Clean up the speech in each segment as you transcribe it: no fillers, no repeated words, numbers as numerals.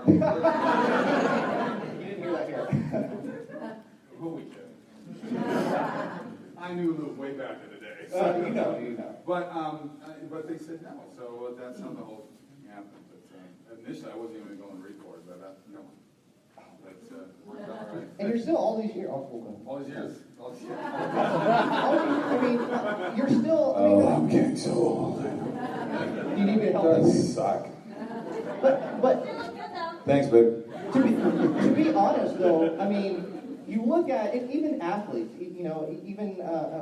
You didn't hear that here. Who we kidding? I knew Luke way back in the day. You know. But they said no, so that's how the whole thing happened. But initially, I wasn't even going to record, but no. Worked out all right. And you're still all these years. All these years. I mean, you're still. I'm getting so old. Do you need me to help It you? does suck. But Thanks, babe. to be honest, though, I mean, you look at it, even athletes, even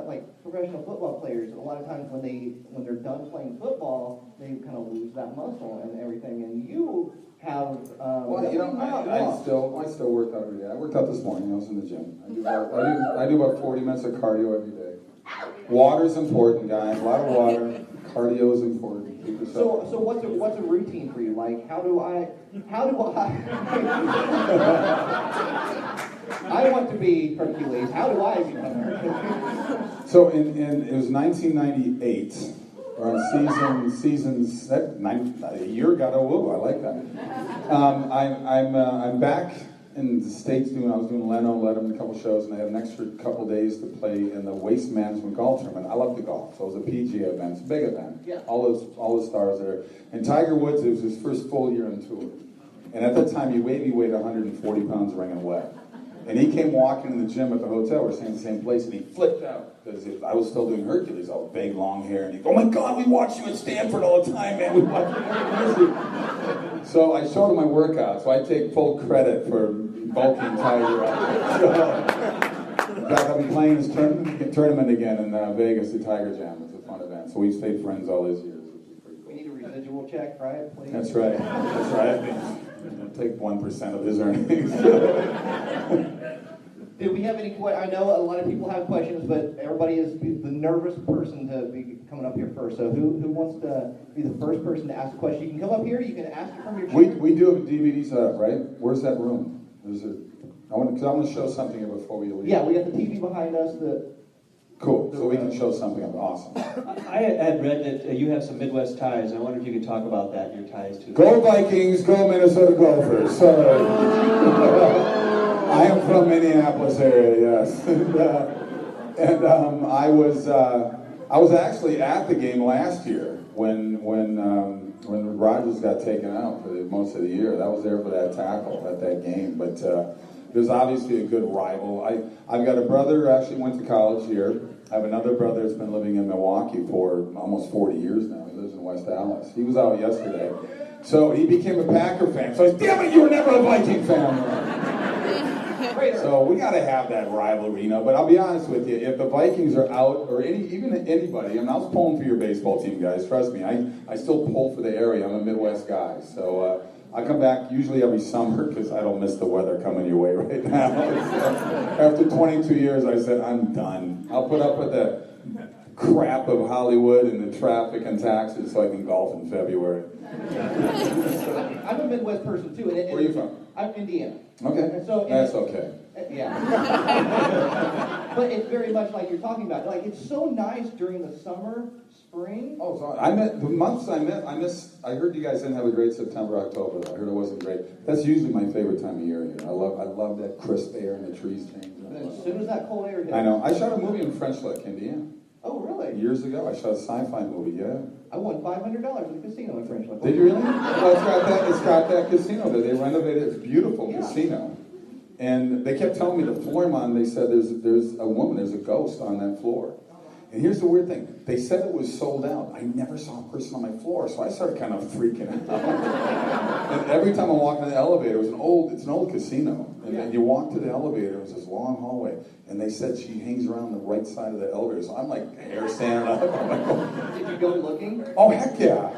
like professional football players. A lot of times when they're done playing football, they kind of lose that muscle and everything. And you have. I still work out every day. I worked out this morning. I was in the gym. I do about 40 minutes of cardio every day. Water's important, guys. A lot of water. Cardio is important. So what's a routine for you? Like how do I I want to be Hercules. How do I become Hercules? So it was 1998. We're on a year got a woo. I like that. I'm back in the States I was doing Leno, Letterman, a couple shows, and I had an extra couple days to play in the Waste Management Golf Tournament. I love the golf, so it was a PGA event. It's a big event. Yeah. All the stars there. And Tiger Woods, it was his first full year on tour. And at that time, he weighed 140 pounds wringing wet. And he came walking in the gym at the hotel. We're staying in the same place, and he flipped out because I was still doing Hercules, all big, long hair. And he goes, "Oh my God, we watch you at Stanford all the time, man. We watch you." So I showed him my workout. So I take full credit for bulking Tiger up. In fact, I'll be playing his tournament again in Vegas, the Tiger Jam. It's a fun event. So we've stayed friends all these years, which is pretty cool. We need a residual check, right? Please. That's right. That's right. I'll take 1% of his earnings. Do we have any questions? I know a lot of people have questions, but everybody is the nervous person to be coming up here first. So who wants to be the first person to ask a question? You can come up here. You can ask it from your chair. We do have a DVD set up, right? Where's that room? I want to show something here before we leave. Yeah, we got the TV behind us. Cool. So we can show something. Awesome. I had read that you have some Midwest ties. I wonder if you could talk about that, your ties to... Go Vikings, go Minnesota Gophers. Sorry. I am from Minneapolis area, yes. And I was actually at the game last year when Rodgers got taken out for most of the year. I was there for that tackle at that game. But there's obviously a good rival. I've got a brother who actually went to college here. I have another brother that's been living in Milwaukee for almost 40 years now. He lives in West Dallas. He was out yesterday. So he became a Packer fan. So I said, damn it, you were never a Viking fan. So we got to have that rivalry, But I'll be honest with you, if the Vikings are out, or even anybody, I was pulling for your baseball team, guys. Trust me, I still pull for the area. I'm a Midwest guy, so I come back usually every summer because I don't miss the weather coming your way right now. After 22 years, I said I'm done. I'll put up with the crap of Hollywood and the traffic and taxes so I can golf in February. I'm a Midwest person too. Where are you from? I'm Indiana. Okay. So that's okay. Yeah. But it's very much like you're talking about. Like it's so nice during the summer, spring. Oh, so I heard you guys didn't have a great September, October. I heard it wasn't great. That's usually my favorite time of year here. I love that crisp air and the trees changing. And as soon as that cold air hits. I know. I shot a movie in French Lick, Indiana. Oh, really? Years ago, I shot a sci-fi movie. Yeah. I won $500 at the casino in French Lick. Did you really? Well, it's got that casino there. They renovated it. It's a beautiful casino. And they kept telling me the floor man, they said there's a woman, there's a ghost on that floor. And here's the weird thing. They said it was sold out. I never saw a person on my floor, so I started kind of freaking out. And every time I walked in the elevator, it's an old casino. And then you walk to the elevator, it was this long hallway. And they said she hangs around the right side of the elevator. So I'm like, hair standing up. I'm like, oh. Did you go looking? Oh, heck yeah.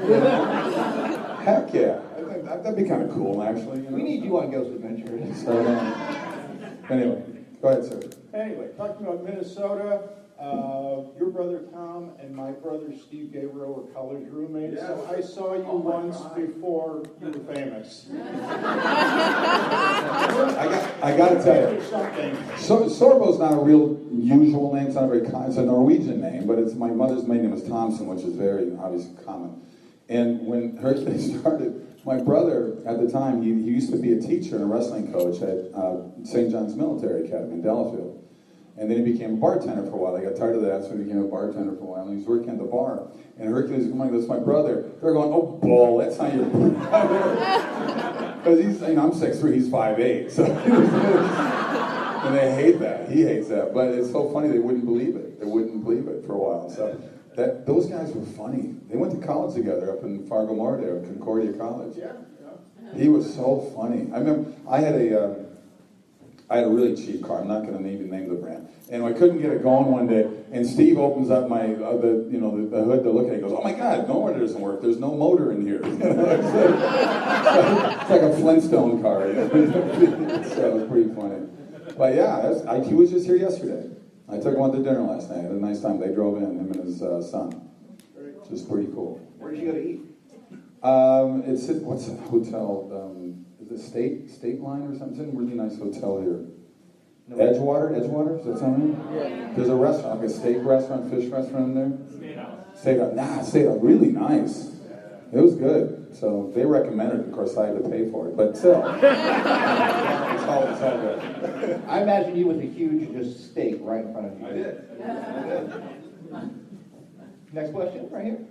Heck yeah. That'd be kind of cool, actually. We need you on Ghost Adventures. So, anyway, go ahead, sir. Anyway, talking about Minnesota, your brother Tom and my brother Steve Gabriel were college roommates. Yes. So I saw you once before you were famous. I got to tell you, Sorbo's not a real usual name. It's not very common. It's a Norwegian name, but my mother's maiden name is Thompson, which is very obviously common. And when Hercules started, My brother, at the time, he used to be a teacher and a wrestling coach at St. John's Military Academy in Delafield. And then he became a bartender for a while. I got tired of that, so he became a bartender for a while. And he was working at the bar. And Hercules was going, that's my brother. They're going, oh, bull, that's not your brother. Because he's, I'm 6'3", he's 5'8". So, and they hate that. He hates that. But it's so funny, they wouldn't believe it. They wouldn't believe it for a while. So those guys were funny. They went to college together up in Fargo Moorhead, Concordia College. Yeah. He was so funny. I remember I had a really cheap car. I'm not going to even name the brand. And I couldn't get it going one day. And Steve opens up my the hood to look at it. He goes, "Oh my God, no wonder it doesn't work. There's no motor in here." It's like a Flintstone car. So it was pretty funny. But yeah, he was just here yesterday. I took him out to dinner last night. Had a nice time. They drove in, him and his son. Which is pretty cool. Where did you go to eat? It's at, what's the hotel? Is it State Line or something? It's in a really nice hotel here. No. Edgewater? Does that sound right? Yeah. There's a restaurant, like a steak restaurant, fish restaurant in there. Steakhouse. Really nice. It was good. So they recommended it. Of course, I had to pay for it, but still. it's all good. I imagine you with a huge just steak right in front of you. I did. Next question, right here.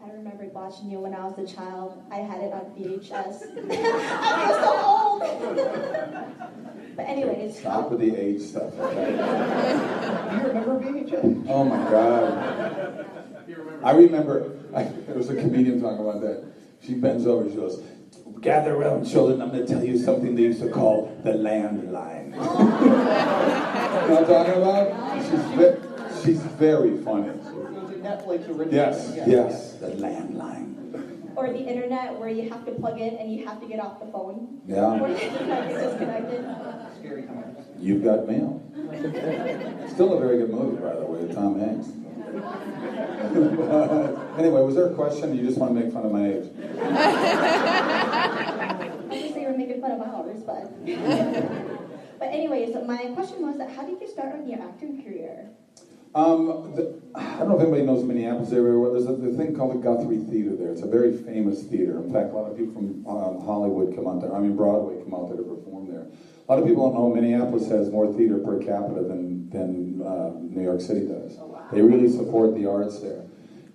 I remember watching you when I was a child. I had it on VHS. I feel so old. But anyways. Stop with the age stuff. Okay? Do you remember VHS? Oh my God. I remember, there was a comedian talking about that. She bends over, she goes, "Gather around, children, I'm going to tell you something they used to call the landline." You know what I'm talking about? She's very funny. It was a Netflix original. Yes, the landline. Or the internet where you have to plug in and you have to get off the phone. Yeah. Or you get disconnected. Scary times. You've Got Mail. Still a very good movie, by the way, Tom Hanks. Anyway, was there a question? You just want to make fun of my age? Obviously, we're making fun of ours, but... But anyways, my question was that how did you start on your acting career? I don't know if anybody knows Minneapolis area. There's a thing called the Guthrie Theater there. It's a very famous theater. In fact, a lot of people from Hollywood come out there. Broadway come out there to perform there. A lot of people don't know Minneapolis has more theater per capita than New York City does. They really support the arts there.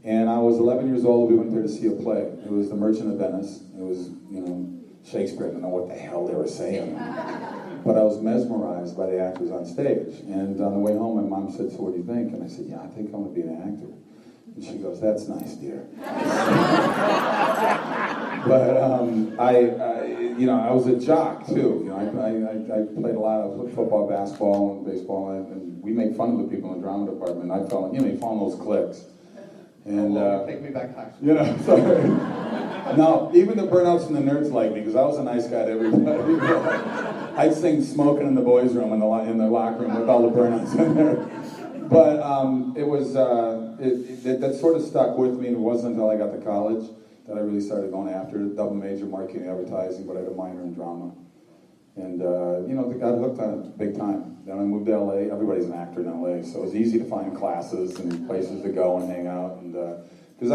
And I was 11 years old. We went there to see a play. It was The Merchant of Venice. It was, Shakespeare. I didn't know what the hell they were saying. But I was mesmerized by the actors on stage. And on the way home, my mom said, "So what do you think?" And I said, "Yeah, I think I'm going to be an actor." And she goes, "That's nice, dear." But I was a jock too. I played a lot of football, basketball, and baseball, and we make fun of the people in the drama department. I fell in those cliques. And take me back to high school. Sorry. No, even the burnouts and the nerds liked me because I was a nice guy to everybody. I'd sing "Smoking in the Boys' Room" in the locker room with all the burnouts in there. But that sort of stuck with me, and it wasn't until I got to college that I really started going after it. Double major, marketing and advertising, but I had a minor in drama. And, got hooked on it big time. Then I moved to LA. Everybody's an actor in LA, so it was easy to find classes and places to go and hang out. And because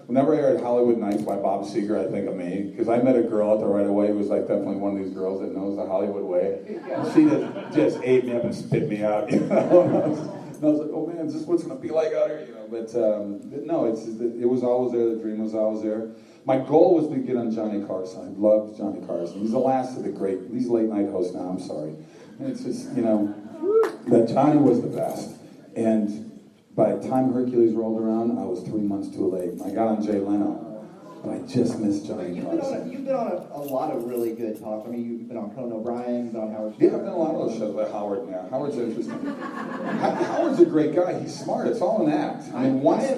whenever I heard Hollywood Nights by Bob Seger, I think of me. Because I met a girl out there right away who was like definitely one of these girls that knows the Hollywood way. And she just ate me up and spit me out, And I was like, oh man, is this what's going to be like out here? But no, it was always there. The dream was always there. My goal was to get on Johnny Carson. I loved Johnny Carson. He's the last of the great. He's late night host now. I'm sorry. And it's just that Johnny was the best. And by the time Hercules rolled around, I was 3 months too late. I got on Jay Leno, but I just missed Johnny Carson. You've been on a lot of really good talks. I mean, you've been on Conan O'Brien, you've been on Howard. Yeah, I've done a lot of those shows with Howard. Yeah, Howard's interesting. Howard's a great guy. He's smart. It's all an act. I mean, once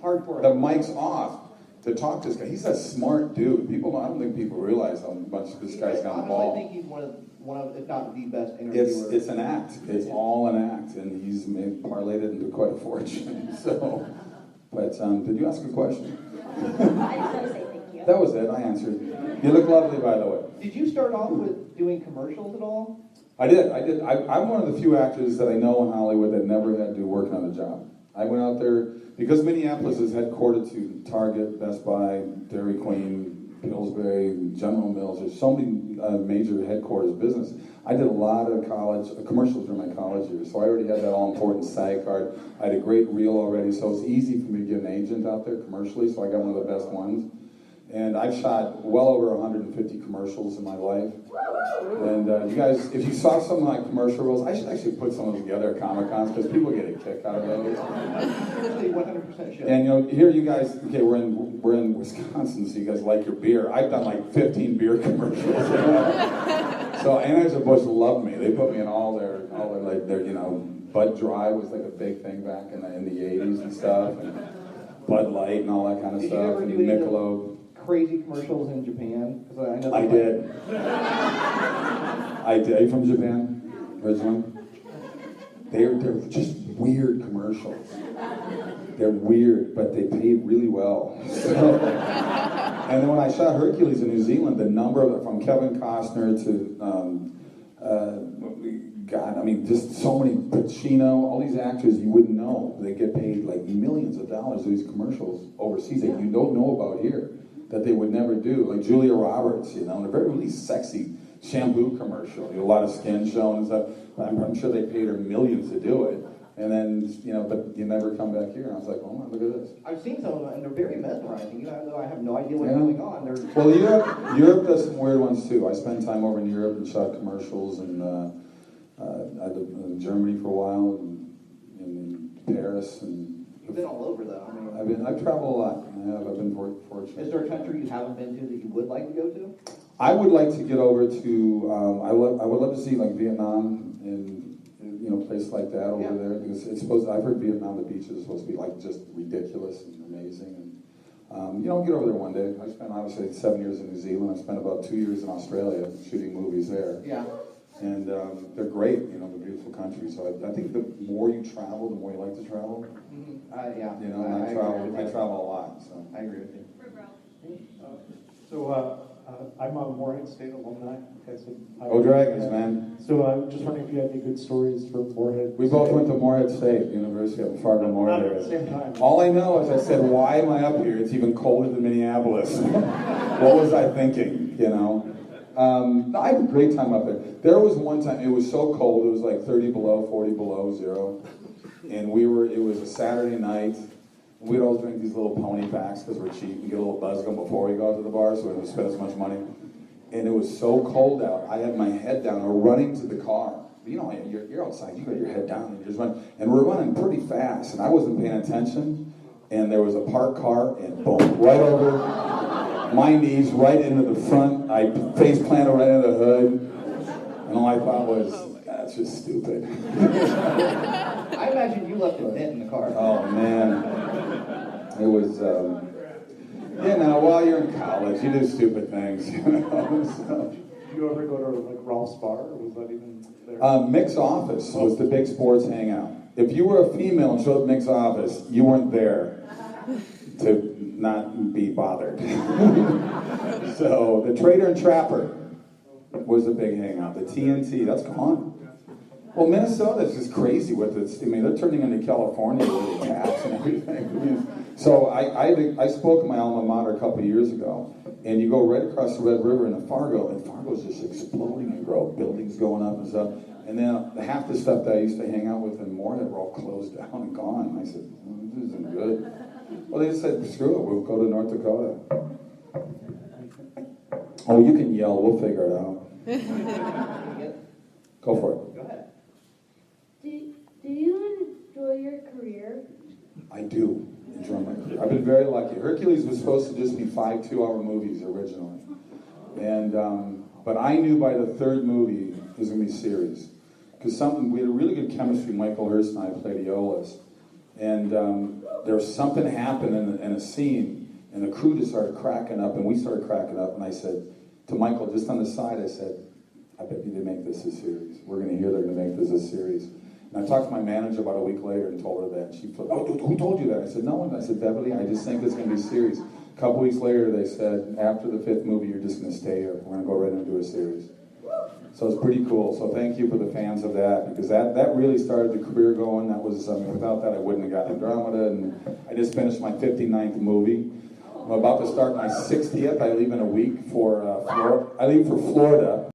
the mic's off, to talk to this guy, he's a smart dude. I don't think people realize how much this guy's got the ball. I think he's one of, if not the best interviewer. It's an act. It's all an act, and he's parlayed it into quite a fortune. So, but did you ask a question? I just want to say thank you. That was it. I answered. You look lovely, by the way. Did you start off with doing commercials at all? I did. I'm one of the few actors that I know in Hollywood that never had to work on a job. I went out there because Minneapolis is headquartered to Target, Best Buy, Dairy Queen, Pillsbury, General Mills. There's so many major headquarters business. I did a lot of college commercials during my college years, so I already had that all-important SAG card. I had a great reel already, so it's easy for me to get an agent out there commercially, so I got one of the best ones. And I've shot well over 150 commercials in my life. And you guys, if you saw some of my commercial reels, I should actually put some of them together at Comic-Cons because people get a kick out of those. 100% sure. And you know, here you guys, okay, we're in Wisconsin, so you guys like your beer. I've done like 15 beer commercials. So Anheuser-Busch loved me. They put me in all their like their, you know, Bud Dry was like a big thing back in the 80s and stuff, and Bud Light and all that kind of Did you stuff, ever and do any of Michelob. Crazy commercials in Japan? 'Cause I know I did. I did. Are you from Japan originally? They're just weird commercials. They're weird, but they paid really well. So, and then when I shot Hercules in New Zealand, the number of from Kevin Costner to God, I mean, just so many Pacino, all these actors you wouldn't know. They get paid like millions of dollars for these commercials overseas that you don't know about here, that they would never do. Like Julia Roberts, you know, and a very really sexy shampoo commercial. You know, a lot of skin showing and stuff. I'm sure they paid her millions to do it. And then, you know, but you never come back here. And I was like, oh, look at this. I've seen some of them, and they're very mesmerizing. Even though I have no idea what's Yeah. going on. They're Well, Europe does some weird ones too. I spent time over in Europe and shot commercials, and I lived in Germany for a while, and in Paris, and You've been all over, though. I mean, I've traveled a lot. I've been fortunate. is there a country you haven't been to that you would like to go to? I would like to get over to. I would love to see like Vietnam and you know places like that over there, because it's supposed. I've heard Vietnam, the beaches are supposed to be like just ridiculous and amazing, and you know, get over there one day. I spent obviously 7 years in New Zealand. I spent about 2 years in Australia shooting movies there. Yeah. And they're great, you know, they're beautiful countries. So I think the more you travel, the more you like to travel. Mm-hmm. Yeah. You know, I travel a lot. So I agree with you. I'm a Moorhead State alumni. Go Dragons, man. So I'm just wondering if you had any good stories from Moorhead. We both went to Moorhead State, University of Fargo Not at the Moorhead. same time. All I know is I said, why am I up here? It's even colder than Minneapolis. What was I thinking, you know? No, I had a great time up there. There was one time, it was so cold, it was like 30 below, 40 below, zero. And it was a Saturday night. We'd always drink these little pony packs because we're cheap and get a little buzz gun before we go out to the bar, so we don't spend as much money. And it was so cold out, I had my head down. We're running to the car. You know, you're outside, you got your head down, and you're just running. And we're running pretty fast, and I wasn't paying attention. And there was a parked car, and boom, right over my knees, right into the front. I face planted right into the hood. And all I thought was, that's just stupid. I imagine you left a dent in the car. Oh, man. It was, you know, while you're in college, you do stupid things, you know. So. Did you ever go to like Ralph's Bar, or was that even there? Mick's office was the big sports hangout. If you were a female and showed up at Mick's office, you weren't there to not be bothered. So the Trader and Trapper was a big hangout. The TNT, that's gone. Well, Minnesota's just crazy with it. I mean, they're turning into California with the tax and everything. I mean, so I spoke at my alma mater a couple of years ago, and you go right across the Red River into Fargo, and Fargo's just exploding and growing, buildings going up and stuff. And then half the stuff that I used to hang out with in Moorhead were all closed down and gone. And I said, this isn't good. Well, they said, screw it, we'll go to North Dakota. Oh, you can yell, we'll figure it out. Go for it. Go ahead. Do you enjoy your career? I do enjoy my career. I've been very lucky. Hercules was supposed to just be 5 2-hour movies originally. And, but I knew by the third movie it was going to be series. Because we had a really good chemistry. Michael Hurst and I played Aeolus. And there was something happened in a scene, and the crew just started cracking up, and we started cracking up, and I said to Michael, just on the side, I said, I bet you they make this a series. We're going to hear they're going to make this a series. And I talked to my manager about a week later and told her that. And she flipped, oh, who told you that? I said, no one. I said, Beverly, I just think it's going to be a series. A couple weeks later, they said, after the 5th movie, you're just going to stay here. We're going to go right into a series. So it's pretty cool. So thank you for the fans of that, because that really started the career going. That was, I mean, without that, I wouldn't have gotten Andromeda. And I just finished my 59th movie. I'm about to start my 60th. I leave in a week for I leave for Florida